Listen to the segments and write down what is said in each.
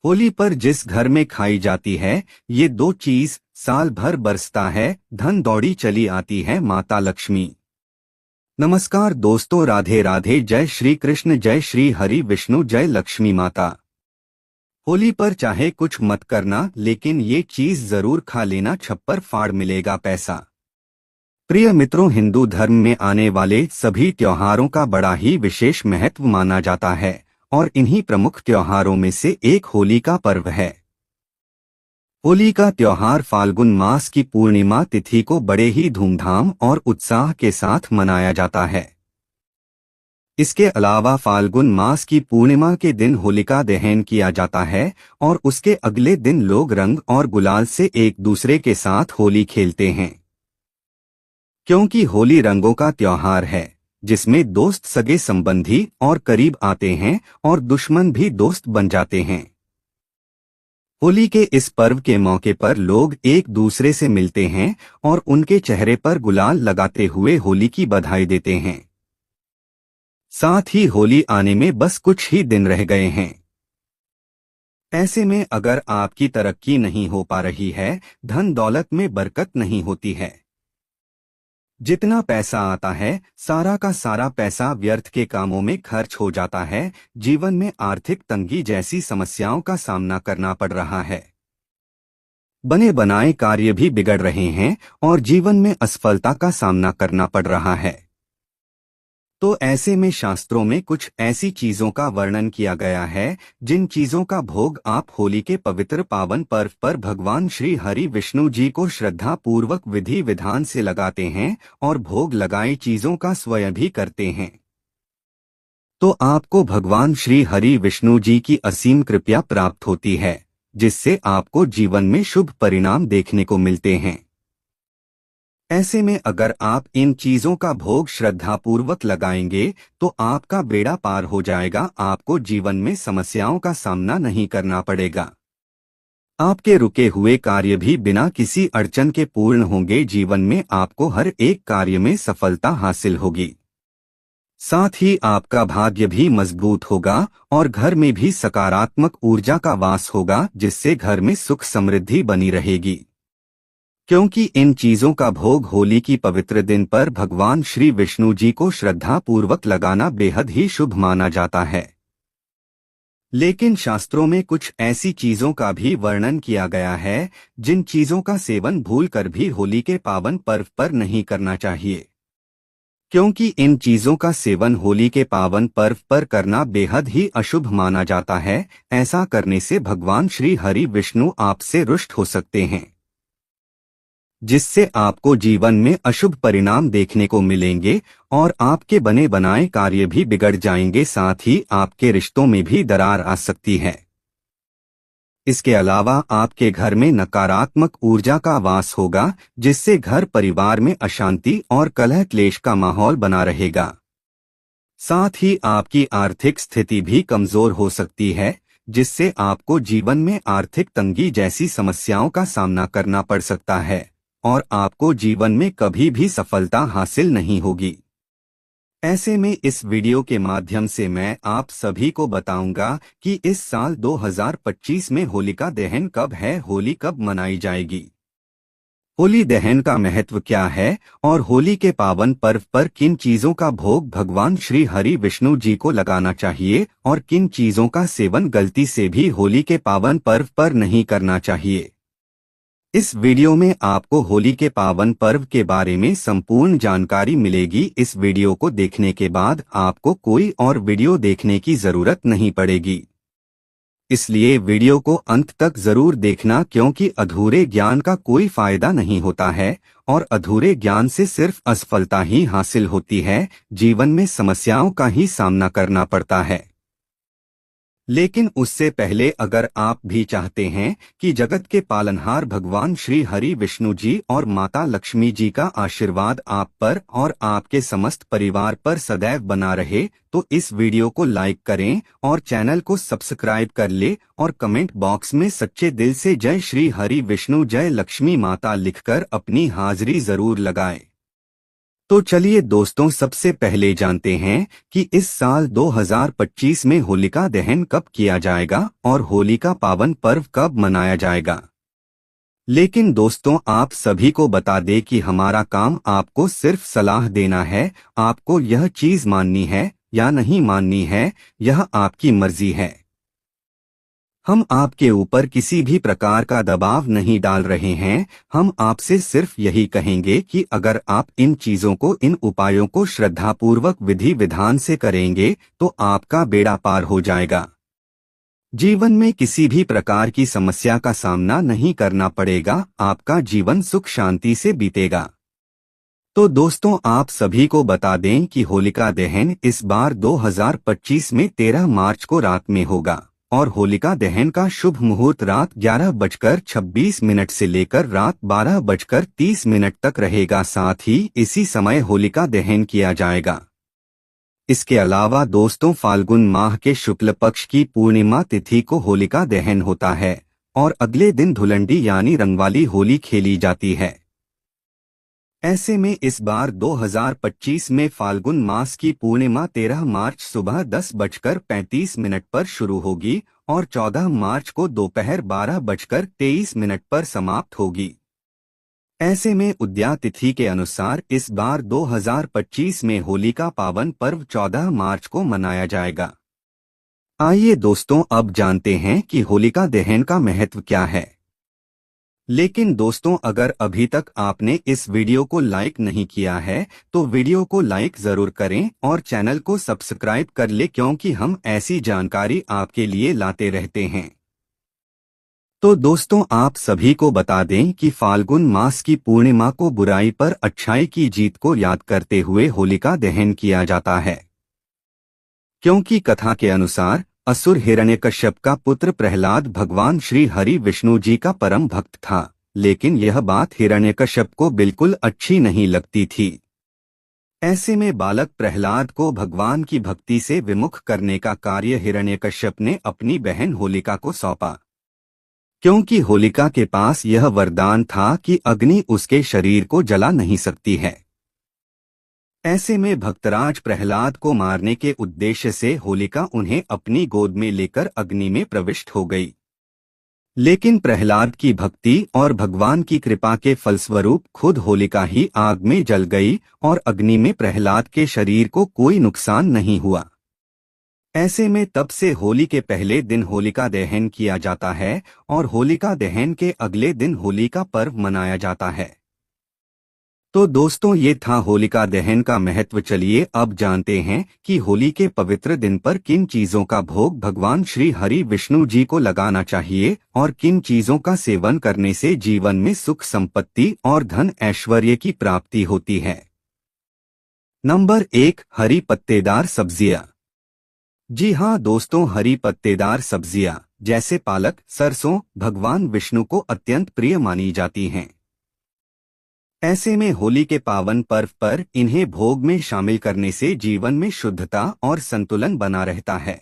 होली पर जिस घर में खाई जाती है ये दो चीज, साल भर बरसता है धन दौड़ी चली आती है माता लक्ष्मी। नमस्कार दोस्तों, राधे राधे, जय श्री कृष्ण, जय श्री हरि विष्णु, जय लक्ष्मी माता। होली पर चाहे कुछ मत करना, लेकिन ये चीज जरूर खा लेना, छप्पर फाड़ मिलेगा पैसा। प्रिय मित्रों, हिंदू धर्म में आने वाले सभी त्योहारों का बड़ा ही विशेष महत्व माना जाता है और इन्हीं प्रमुख त्योहारों में से एक होली का पर्व है। होली का त्योहार फाल्गुन मास की पूर्णिमा तिथि को बड़े ही धूमधाम और उत्साह के साथ मनाया जाता है। इसके अलावा फाल्गुन मास की पूर्णिमा के दिन होलिका दहन किया जाता है और उसके अगले दिन लोग रंग और गुलाल से एक दूसरे के साथ होली खेलते हैं। क्योंकि होली रंगों का त्योहार है जिसमें दोस्त, सगे संबंधी और करीब आते हैं और दुश्मन भी दोस्त बन जाते हैं। होली के इस पर्व के मौके पर लोग एक दूसरे से मिलते हैं और उनके चेहरे पर गुलाल लगाते हुए होली की बधाई देते हैं। साथ ही होली आने में बस कुछ ही दिन रह गए हैं। ऐसे में अगर आपकी तरक्की नहीं हो पा रही है, धन दौलत में बरकत नहीं होती है, जितना पैसा आता है सारा का सारा पैसा व्यर्थ के कामों में खर्च हो जाता है, जीवन में आर्थिक तंगी जैसी समस्याओं का सामना करना पड़ रहा है, बने बनाए कार्य भी बिगड़ रहे हैं और जीवन में असफलता का सामना करना पड़ रहा है, तो ऐसे में शास्त्रों में कुछ ऐसी चीजों का वर्णन किया गया है जिन चीजों का भोग आप होली के पवित्र पावन पर्व पर भगवान श्री हरि विष्णु जी को श्रद्धा पूर्वक विधि विधान से लगाते हैं और भोग लगाई चीजों का स्वयं भी करते हैं, तो आपको भगवान श्री हरि विष्णु जी की असीम कृपा प्राप्त होती है, जिससे आपको जीवन में शुभ परिणाम देखने को मिलते हैं। ऐसे में अगर आप इन चीजों का भोग श्रद्धापूर्वक लगाएंगे तो आपका बेड़ा पार हो जाएगा, आपको जीवन में समस्याओं का सामना नहीं करना पड़ेगा, आपके रुके हुए कार्य भी बिना किसी अड़चन के पूर्ण होंगे, जीवन में आपको हर एक कार्य में सफलता हासिल होगी। साथ ही आपका भाग्य भी मजबूत होगा और घर में भी सकारात्मक ऊर्जा का वास होगा, जिससे घर में सुख समृद्धि बनी रहेगी। क्योंकि इन चीजों का भोग होली की पवित्र दिन पर भगवान श्री विष्णु जी को श्रद्धा पूर्वक लगाना बेहद ही शुभ माना जाता है। लेकिन शास्त्रों में कुछ ऐसी चीजों का भी वर्णन किया गया है जिन चीजों का सेवन भूलकर भी होली के पावन पर्व पर नहीं करना चाहिए, क्योंकि इन चीजों का सेवन होली के पावन पर्व पर करना बेहद ही अशुभ माना जाता है। ऐसा करने से भगवान श्री हरि विष्णु आपसे रुष्ट हो सकते हैं, जिससे आपको जीवन में अशुभ परिणाम देखने को मिलेंगे और आपके बने बनाए कार्य भी बिगड़ जाएंगे, साथ ही आपके रिश्तों में भी दरार आ सकती है। इसके अलावा आपके घर में नकारात्मक ऊर्जा का वास होगा, जिससे घर परिवार में अशांति और कलह क्लेश का माहौल बना रहेगा। साथ ही आपकी आर्थिक स्थिति भी कमजोर हो सकती है, जिससे आपको जीवन में आर्थिक तंगी जैसी समस्याओं का सामना करना पड़ सकता है और आपको जीवन में कभी भी सफलता हासिल नहीं होगी। ऐसे में इस वीडियो के माध्यम से मैं आप सभी को बताऊंगा कि इस साल 2025 में होलिका दहन कब है, होली कब मनाई जाएगी, होली दहन का महत्व क्या है और होली के पावन पर्व पर किन चीजों का भोग भगवान श्री हरि विष्णु जी को लगाना चाहिए और किन चीजों का सेवन गलती से भी होली के पावन पर्व पर नहीं करना चाहिए। इस वीडियो में आपको होली के पावन पर्व के बारे में संपूर्ण जानकारी मिलेगी। इस वीडियो को देखने के बाद आपको कोई और वीडियो देखने की जरूरत नहीं पड़ेगी, इसलिए वीडियो को अंत तक जरूर देखना, क्योंकि अधूरे ज्ञान का कोई फायदा नहीं होता है और अधूरे ज्ञान से सिर्फ असफलता ही हासिल होती है, जीवन में समस्याओं का ही सामना करना पड़ता है। लेकिन उससे पहले अगर आप भी चाहते हैं कि जगत के पालनहार भगवान श्री हरि विष्णु जी और माता लक्ष्मी जी का आशीर्वाद आप पर और आपके समस्त परिवार पर सदैव बना रहे, तो इस वीडियो को लाइक करें और चैनल को सब्सक्राइब कर ले और कमेंट बॉक्स में सच्चे दिल से जय श्री हरि विष्णु, जय लक्ष्मी माता लिखकर अपनी हाजिरी जरूर लगाएं। तो चलिए दोस्तों, सबसे पहले जानते हैं कि इस साल 2025 में होलिका दहन कब किया जाएगा और होली का पावन पर्व कब मनाया जाएगा। लेकिन दोस्तों, आप सभी को बता दें कि हमारा काम आपको सिर्फ सलाह देना है। आपको यह चीज माननी है या नहीं माननी है, यह आपकी मर्जी है। हम आपके ऊपर किसी भी प्रकार का दबाव नहीं डाल रहे हैं। हम आपसे सिर्फ यही कहेंगे कि अगर आप इन चीजों को, इन उपायों को श्रद्धापूर्वक विधि विधान से करेंगे तो आपका बेड़ा पार हो जाएगा। जीवन में किसी भी प्रकार की समस्या का सामना नहीं करना पड़ेगा। आपका जीवन सुख शांति से बीतेगा। तो दोस्तों, आप सभी को बता दें कि होलिका दहन इस बार 2025 में 13 मार्च को रात में होगा और होलिका दहन का शुभ मुहूर्त रात 11:26 से लेकर रात 12:30 तक रहेगा। साथ ही इसी समय होलिका दहन किया जाएगा। इसके अलावा दोस्तों, फाल्गुन माह के शुक्ल पक्ष की पूर्णिमा तिथि को होलिका दहन होता है और अगले दिन धुलंडी यानी रंगवाली होली खेली जाती है। ऐसे में इस बार 2025 में फाल्गुन मास की पूर्णिमा 13 मार्च सुबह 10:35 पर शुरू होगी और 14 मार्च को दोपहर 12:23 पर समाप्त होगी। ऐसे में उदया तिथि के अनुसार इस बार 2025 में होली का पावन पर्व 14 मार्च को मनाया जाएगा। आइए दोस्तों, अब जानते हैं कि होलिका दहन का महत्व क्या है। लेकिन दोस्तों, अगर अभी तक आपने इस वीडियो को लाइक नहीं किया है तो वीडियो को लाइक जरूर करें और चैनल को सब्सक्राइब कर ले, क्योंकि हम ऐसी जानकारी आपके लिए लाते रहते हैं। तो दोस्तों, आप सभी को बता दें कि फाल्गुन मास की पूर्णिमा को बुराई पर अच्छाई की जीत को याद करते हुए होलिका दहन किया जाता है। क्योंकि कथा के अनुसार असुर हिरण्यकश्यप का पुत्र प्रहलाद भगवान श्री हरि विष्णु जी का परम भक्त था, लेकिन यह बात हिरण्यकश्यप को बिल्कुल अच्छी नहीं लगती थी। ऐसे में बालक प्रहलाद को भगवान की भक्ति से विमुख करने का कार्य हिरण्यकश्यप ने अपनी बहन होलिका को सौंपा। क्योंकि होलिका के पास यह वरदान था कि अग्नि उसके शरीर को जला नहीं सकती है। ऐसे में भक्तराज प्रहलाद को मारने के उद्देश्य से होलिका उन्हें अपनी गोद में लेकर अग्नि में प्रविष्ट हो गई। लेकिन प्रहलाद की भक्ति और भगवान की कृपा के फलस्वरूप खुद होलिका ही आग में जल गई और अग्नि में प्रहलाद के शरीर को कोई नुकसान नहीं हुआ। ऐसे में तब से होली के पहले दिन होलिका दहन किया जाता है और होलिका दहन के अगले दिन होली का पर्व मनाया जाता है। तो दोस्तों, ये था होलिका दहन का महत्व। चलिए अब जानते हैं कि होली के पवित्र दिन पर किन चीजों का भोग भगवान श्री हरि विष्णु जी को लगाना चाहिए और किन चीजों का सेवन करने से जीवन में सुख संपत्ति और धन ऐश्वर्य की प्राप्ति होती है। नंबर 1, हरी पत्तेदार सब्जियां। जी हाँ दोस्तों, हरी पत्तेदार सब्जियां जैसे पालक, सरसों भगवान विष्णु को अत्यंत प्रिय मानी जाती हैं। ऐसे में होली के पावन पर्व पर इन्हें भोग में शामिल करने से जीवन में शुद्धता और संतुलन बना रहता है।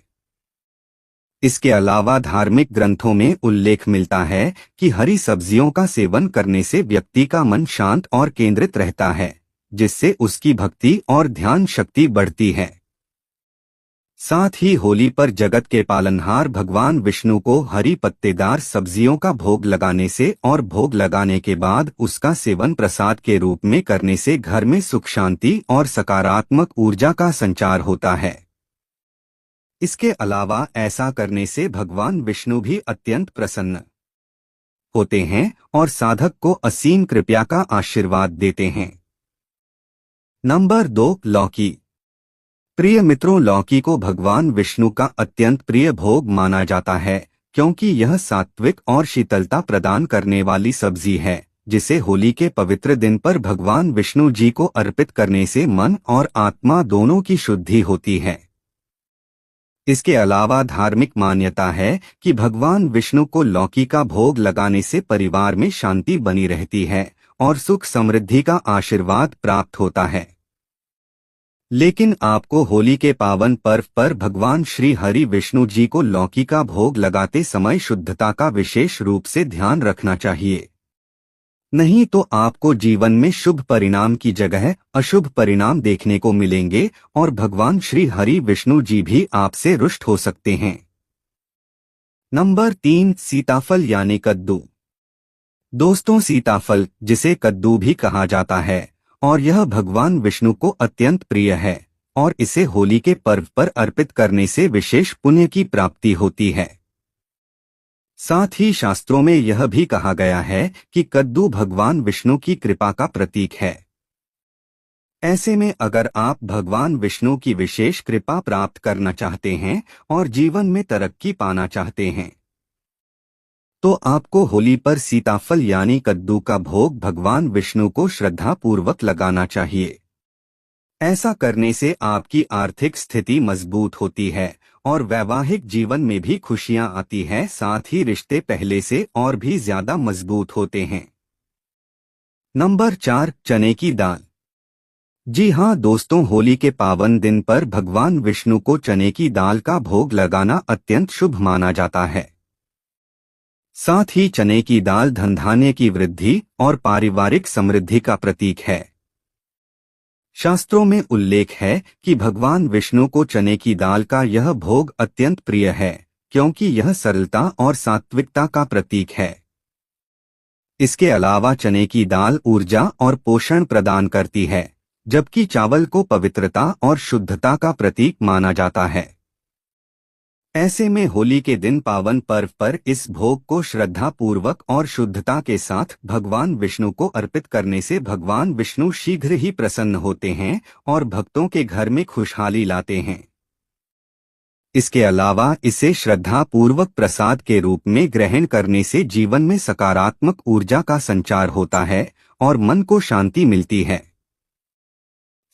इसके अलावा धार्मिक ग्रंथों में उल्लेख मिलता है कि हरी सब्जियों का सेवन करने से व्यक्ति का मन शांत और केंद्रित रहता है, जिससे उसकी भक्ति और ध्यान शक्ति बढ़ती है। साथ ही होली पर जगत के पालनहार भगवान विष्णु को हरी पत्तेदार सब्जियों का भोग लगाने से और भोग लगाने के बाद उसका सेवन प्रसाद के रूप में करने से घर में सुख शांति और सकारात्मक ऊर्जा का संचार होता है। इसके अलावा ऐसा करने से भगवान विष्णु भी अत्यंत प्रसन्न होते हैं और साधक को असीम कृपा का आशीर्वाद देते हैं। नंबर 2, लौकी। प्रिय मित्रों, लौकी को भगवान विष्णु का अत्यंत प्रिय भोग माना जाता है, क्योंकि यह सात्विक और शीतलता प्रदान करने वाली सब्जी है, जिसे होली के पवित्र दिन पर भगवान विष्णु जी को अर्पित करने से मन और आत्मा दोनों की शुद्धि होती है। इसके अलावा धार्मिक मान्यता है कि भगवान विष्णु को लौकी का भोग लगाने से परिवार में शांति बनी रहती है और सुख समृद्धि का आशीर्वाद प्राप्त होता है। लेकिन आपको होली के पावन पर्व पर भगवान श्री हरि विष्णु जी को लौकी का भोग लगाते समय शुद्धता का विशेष रूप से ध्यान रखना चाहिए। नहीं तो आपको जीवन में शुभ परिणाम की जगह अशुभ परिणाम देखने को मिलेंगे और भगवान श्री हरि विष्णु जी भी आपसे रुष्ट हो सकते हैं। नंबर 3, सीताफल यानी कद्दू। दोस्तों, सीताफल जिसे कद्दू भी कहा जाता है और यह भगवान विष्णु को अत्यंत प्रिय है और इसे होली के पर्व पर अर्पित करने से विशेष पुण्य की प्राप्ति होती है। साथ ही शास्त्रों में यह भी कहा गया है कि कद्दू भगवान विष्णु की कृपा का प्रतीक है। ऐसे में अगर आप भगवान विष्णु की विशेष कृपा प्राप्त करना चाहते हैं और जीवन में तरक्की पाना चाहते हैं तो आपको होली पर सीताफल यानी कद्दू का भोग भगवान विष्णु को श्रद्धा पूर्वक लगाना चाहिए। ऐसा करने से आपकी आर्थिक स्थिति मजबूत होती है और वैवाहिक जीवन में भी खुशियां आती है, साथ ही रिश्ते पहले से और भी ज्यादा मजबूत होते हैं। नंबर 4, चने की दाल। जी हाँ दोस्तों, होली के पावन दिन पर भगवान विष्णु को चने की दाल का भोग लगाना अत्यंत शुभ माना जाता है। साथ ही चने की दाल धन धान्य की वृद्धि और पारिवारिक समृद्धि का प्रतीक है। शास्त्रों में उल्लेख है कि भगवान विष्णु को चने की दाल का यह भोग अत्यंत प्रिय है क्योंकि यह सरलता और सात्विकता का प्रतीक है। इसके अलावा चने की दाल ऊर्जा और पोषण प्रदान करती है, जबकि चावल को पवित्रता और शुद्धता का प्रतीक माना जाता है। ऐसे में होली के दिन पावन पर्व पर इस भोग को श्रद्धा पूर्वक और शुद्धता के साथ भगवान विष्णु को अर्पित करने से भगवान विष्णु शीघ्र ही प्रसन्न होते हैं और भक्तों के घर में खुशहाली लाते हैं। इसके अलावा इसे श्रद्धा पूर्वक प्रसाद के रूप में ग्रहण करने से जीवन में सकारात्मक ऊर्जा का संचार होता है और मन को शांति मिलती है।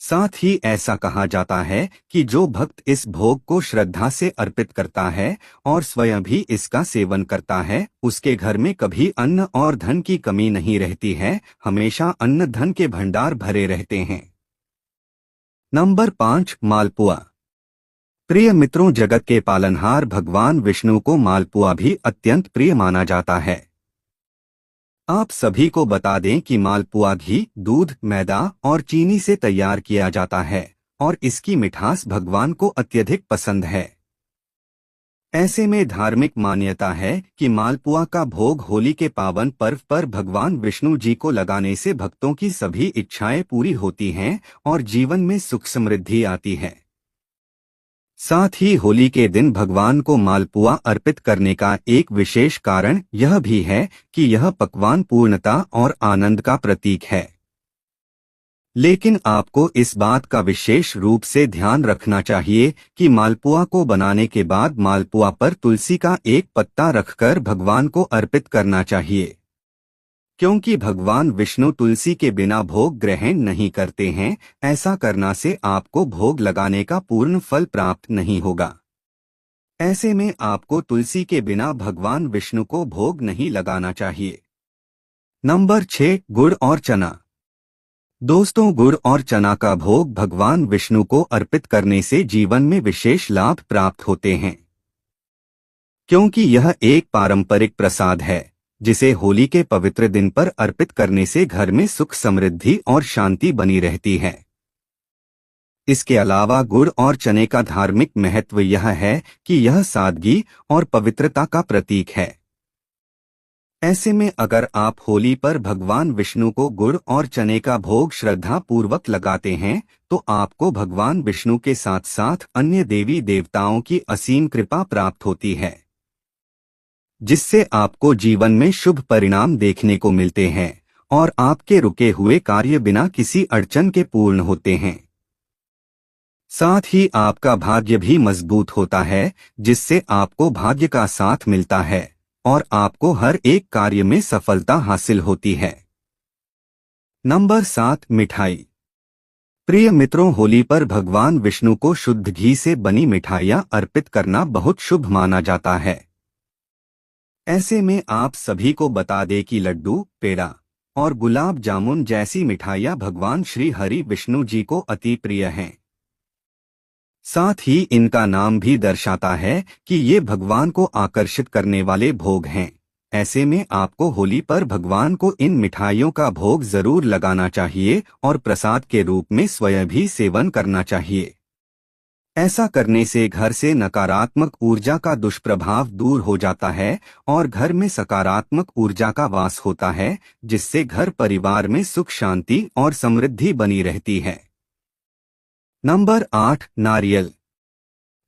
साथ ही ऐसा कहा जाता है कि जो भक्त इस भोग को श्रद्धा से अर्पित करता है और स्वयं भी इसका सेवन करता है, उसके घर में कभी अन्न और धन की कमी नहीं रहती है, हमेशा अन्न धन के भंडार भरे रहते हैं। नंबर 5, मालपुआ। प्रिय मित्रों, जगत के पालनहार भगवान विष्णु को मालपुआ भी अत्यंत प्रिय माना जाता है। आप सभी को बता दें कि मालपुआ घी, दूध, मैदा और चीनी से तैयार किया जाता है और इसकी मिठास भगवान को अत्यधिक पसंद है। ऐसे में धार्मिक मान्यता है कि मालपुआ का भोग होली के पावन पर्व पर भगवान विष्णु जी को लगाने से भक्तों की सभी इच्छाएं पूरी होती हैं और जीवन में सुख समृद्धि आती है। साथ ही होली के दिन भगवान को मालपुआ अर्पित करने का एक विशेष कारण यह भी है कि यह पकवान पूर्णता और आनंद का प्रतीक है। लेकिन आपको इस बात का विशेष रूप से ध्यान रखना चाहिए कि मालपुआ को बनाने के बाद मालपुआ पर तुलसी का एक पत्ता रखकर भगवान को अर्पित करना चाहिए, क्योंकि भगवान विष्णु तुलसी के बिना भोग ग्रहण नहीं करते हैं। ऐसा करना से आपको भोग लगाने का पूर्ण फल प्राप्त नहीं होगा। ऐसे में आपको तुलसी के बिना भगवान विष्णु को भोग नहीं लगाना चाहिए। नंबर 6, गुड़ और चना। दोस्तों, गुड़ और चना का भोग भगवान विष्णु को अर्पित करने से जीवन में विशेष लाभ प्राप्त होते हैं, क्योंकि यह एक पारंपरिक प्रसाद है जिसे होली के पवित्र दिन पर अर्पित करने से घर में सुख समृद्धि और शांति बनी रहती है। इसके अलावा गुड़ और चने का धार्मिक महत्व यह है कि यह सादगी और पवित्रता का प्रतीक है। ऐसे में अगर आप होली पर भगवान विष्णु को गुड़ और चने का भोग श्रद्धा पूर्वक लगाते हैं तो आपको भगवान विष्णु के साथ साथ अन्य देवी देवताओं की असीम कृपा प्राप्त होती है, जिससे आपको जीवन में शुभ परिणाम देखने को मिलते हैं और आपके रुके हुए कार्य बिना किसी अड़चन के पूर्ण होते हैं। साथ ही आपका भाग्य भी मजबूत होता है, जिससे आपको भाग्य का साथ मिलता है और आपको हर एक कार्य में सफलता हासिल होती है। नंबर 7, मिठाई। प्रिय मित्रों, होली पर भगवान विष्णु को शुद्ध घी से बनी मिठाइयाँ अर्पित करना बहुत शुभ माना जाता है। ऐसे में आप सभी को बता दें कि लड्डू, पेड़ा और गुलाब जामुन जैसी मिठाइयाँ भगवान श्री हरि विष्णु जी को अति प्रिय हैं। साथ ही इनका नाम भी दर्शाता है कि ये भगवान को आकर्षित करने वाले भोग हैं, ऐसे में आपको होली पर भगवान को इन मिठाइयों का भोग जरूर लगाना चाहिए और प्रसाद के रूप में स्वयं भी सेवन करना चाहिए। ऐसा करने से घर से नकारात्मक ऊर्जा का दुष्प्रभाव दूर हो जाता है और घर में सकारात्मक ऊर्जा का वास होता है, जिससे घर परिवार में सुख शांति और समृद्धि बनी रहती है। नंबर 8, नारियल।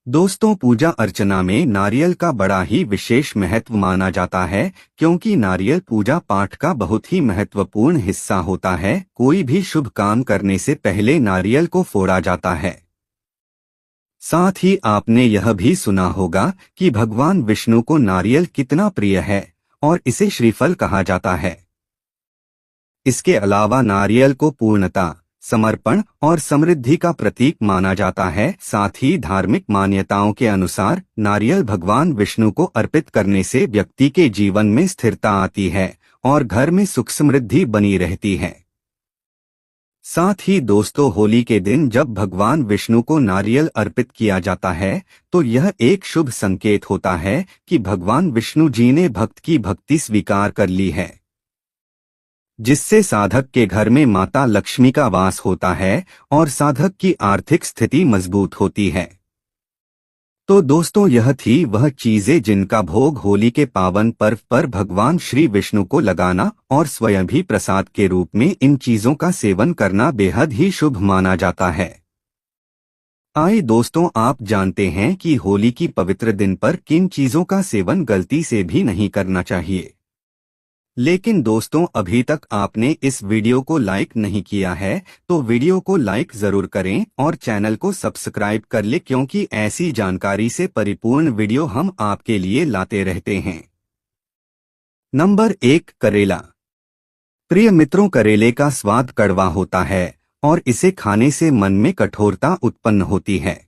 दोस्तों, पूजा अर्चना में नारियल का बड़ा ही विशेष महत्व माना जाता है, क्योंकि नारियल पूजा पाठ का बहुत ही महत्वपूर्ण हिस्सा होता है। कोई भी शुभ काम करने से पहले नारियल को फोड़ा जाता है। साथ ही आपने यह भी सुना होगा कि भगवान विष्णु को नारियल कितना प्रिय है और इसे श्रीफल कहा जाता है। इसके अलावा नारियल को पूर्णता, समर्पण और समृद्धि का प्रतीक माना जाता है। साथ ही धार्मिक मान्यताओं के अनुसार नारियल भगवान विष्णु को अर्पित करने से व्यक्ति के जीवन में स्थिरता आती है और घर में सुख समृद्धि बनी रहती है। साथ ही दोस्तों, होली के दिन जब भगवान विष्णु को नारियल अर्पित किया जाता है तो यह एक शुभ संकेत होता है कि भगवान विष्णु जी ने भक्त की भक्ति स्वीकार कर ली है, जिससे साधक के घर में माता लक्ष्मी का वास होता है और साधक की आर्थिक स्थिति मजबूत होती है। तो दोस्तों, यह थी वह चीजें जिनका भोग होली के पावन पर्व पर भगवान श्री विष्णु को लगाना और स्वयं भी प्रसाद के रूप में इन चीजों का सेवन करना बेहद ही शुभ माना जाता है। आइए दोस्तों, आप जानते हैं कि होली की पवित्र दिन पर किन चीजों का सेवन गलती से भी नहीं करना चाहिए। लेकिन दोस्तों, अभी तक आपने इस वीडियो को लाइक नहीं किया है तो वीडियो को लाइक जरूर करें और चैनल को सब्सक्राइब कर ले, क्योंकि ऐसी जानकारी से परिपूर्ण वीडियो हम आपके लिए लाते रहते हैं। नंबर 1, करेला। प्रिय मित्रों, करेले का स्वाद कड़वा होता है और इसे खाने से मन में कठोरता उत्पन्न होती है।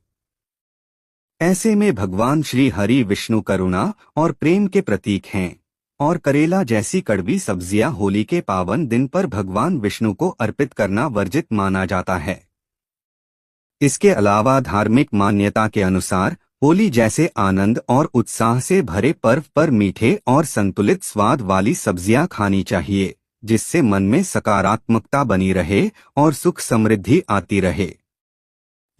ऐसे में भगवान श्री हरि विष्णु करुणा और प्रेम के प्रतीक हैं और करेला जैसी कड़वी सब्जियां होली के पावन दिन पर भगवान विष्णु को अर्पित करना वर्जित माना जाता है। इसके अलावा धार्मिक मान्यता के अनुसार होली जैसे आनंद और उत्साह से भरे पर्व पर मीठे और संतुलित स्वाद वाली सब्जियां खानी चाहिए, जिससे मन में सकारात्मकता बनी रहे और सुख समृद्धि आती रहे।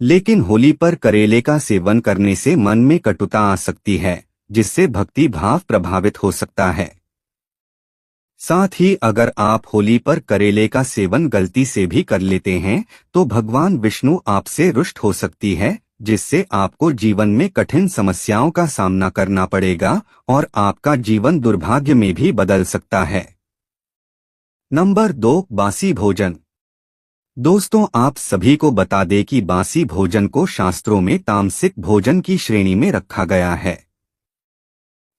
लेकिन होली पर करेले का सेवन करने से मन में कटुता आ सकती है, जिससे भक्ति भाव प्रभावित हो सकता है। साथ ही अगर आप होली पर करेले का सेवन गलती से भी कर लेते हैं तो भगवान विष्णु आपसे रुष्ट हो सकती है, जिससे आपको जीवन में कठिन समस्याओं का सामना करना पड़ेगा और आपका जीवन दुर्भाग्य में भी बदल सकता है। नंबर 2, बासी भोजन। दोस्तों, आप सभी को बता दें कि बासी भोजन को शास्त्रों में तामसिक भोजन की श्रेणी में रखा गया है।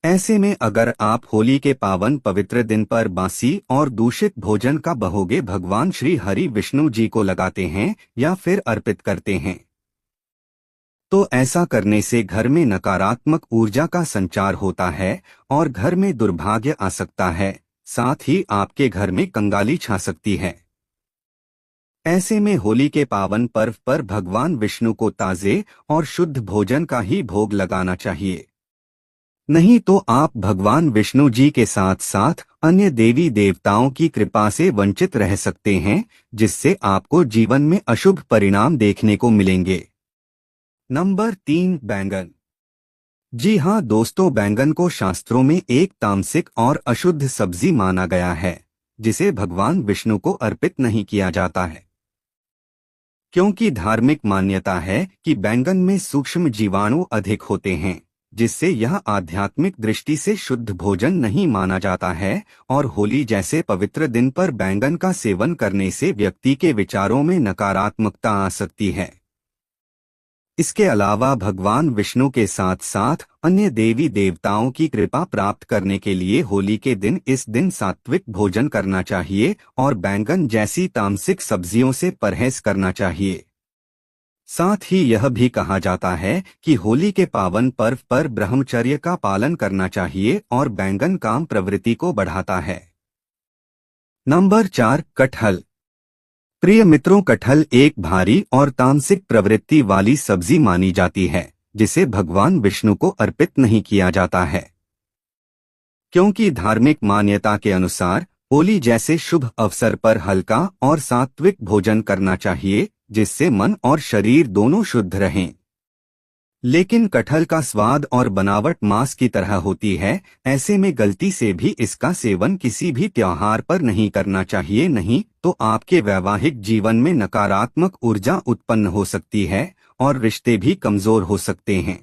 ऐसे में अगर आप होली के पावन पवित्र दिन पर बासी और दूषित भोजन का भोग भगवान श्री हरि विष्णु जी को लगाते हैं या फिर अर्पित करते हैं, तो ऐसा करने से घर में नकारात्मक ऊर्जा का संचार होता है और घर में दुर्भाग्य आ सकता है। साथ ही आपके घर में कंगाली छा सकती है। ऐसे में होली के पावन पर्व पर भगवान विष्णु को ताजे और शुद्ध भोजन का ही भोग लगाना चाहिए, नहीं तो आप भगवान विष्णु जी के साथ साथ अन्य देवी देवताओं की कृपा से वंचित रह सकते हैं, जिससे आपको जीवन में अशुभ परिणाम देखने को मिलेंगे। नंबर 3, बैंगन। जी हाँ दोस्तों, बैंगन को शास्त्रों में एक तामसिक और अशुद्ध सब्जी माना गया है, जिसे भगवान विष्णु को अर्पित नहीं किया जाता है, क्योंकि धार्मिक मान्यता है कि बैंगन में सूक्ष्म जीवाणु अधिक होते हैं, जिससे यह आध्यात्मिक दृष्टि से शुद्ध भोजन नहीं माना जाता है और होली जैसे पवित्र दिन पर बैंगन का सेवन करने से व्यक्ति के विचारों में नकारात्मकता आ सकती है। इसके अलावा भगवान विष्णु के साथ साथ अन्य देवी देवताओं की कृपा प्राप्त करने के लिए होली के दिन इस दिन सात्विक भोजन करना चाहिए और बैंगन जैसी तामसिक सब्जियों से परहेज करना चाहिए। साथ ही यह भी कहा जाता है कि होली के पावन पर्व पर ब्रह्मचर्य का पालन करना चाहिए और बैंगन काम प्रवृत्ति को बढ़ाता है। नंबर 4, कटहल। प्रिय मित्रों, कटहल एक भारी और तामसिक प्रवृत्ति वाली सब्जी मानी जाती है, जिसे भगवान विष्णु को अर्पित नहीं किया जाता है। क्योंकि धार्मिक मान्यता के अनुसार होली जैसे शुभ अवसर पर हल्का और सात्विक भोजन करना चाहिए, जिससे मन और शरीर दोनों शुद्ध रहें। लेकिन कटहल का स्वाद और बनावट मांस की तरह होती है, ऐसे में गलती से भी इसका सेवन किसी भी त्योहार पर नहीं करना चाहिए, नहीं तो आपके वैवाहिक जीवन में नकारात्मक ऊर्जा उत्पन्न हो सकती है और रिश्ते भी कमजोर हो सकते हैं।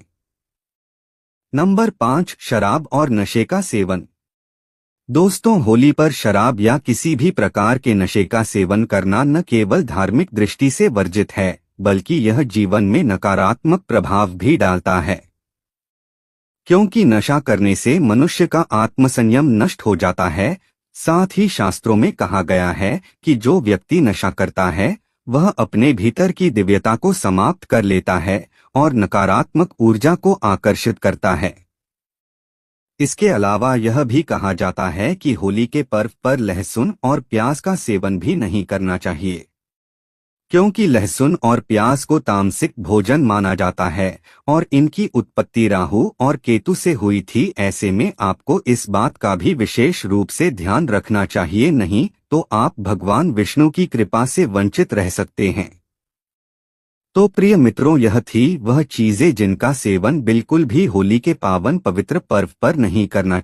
नंबर 5, शराब और नशे का सेवन। दोस्तों, होली पर शराब या किसी भी प्रकार के नशे का सेवन करना न केवल धार्मिक दृष्टि से वर्जित है, बल्कि यह जीवन में नकारात्मक प्रभाव भी डालता है। क्योंकि नशा करने से मनुष्य का आत्मसंयम नष्ट हो जाता है। साथ ही शास्त्रों में कहा गया है कि जो व्यक्ति नशा करता है वह अपने भीतर की दिव्यता को समाप्त कर लेता है और नकारात्मक ऊर्जा को आकर्षित करता है। इसके अलावा यह भी कहा जाता है कि होली के पर्व पर लहसुन और प्याज का सेवन भी नहीं करना चाहिए, क्योंकि लहसुन और प्याज को तामसिक भोजन माना जाता है और इनकी उत्पत्ति राहु और केतु से हुई थी। ऐसे में आपको इस बात का भी विशेष रूप से ध्यान रखना चाहिए, नहीं तो आप भगवान विष्णु की कृपा से वंचित रह सकते हैं। तो प्रिय मित्रों, यह थी वह चीजें जिनका सेवन बिल्कुल भी होली के पावन पवित्र पर्व पर नहीं करना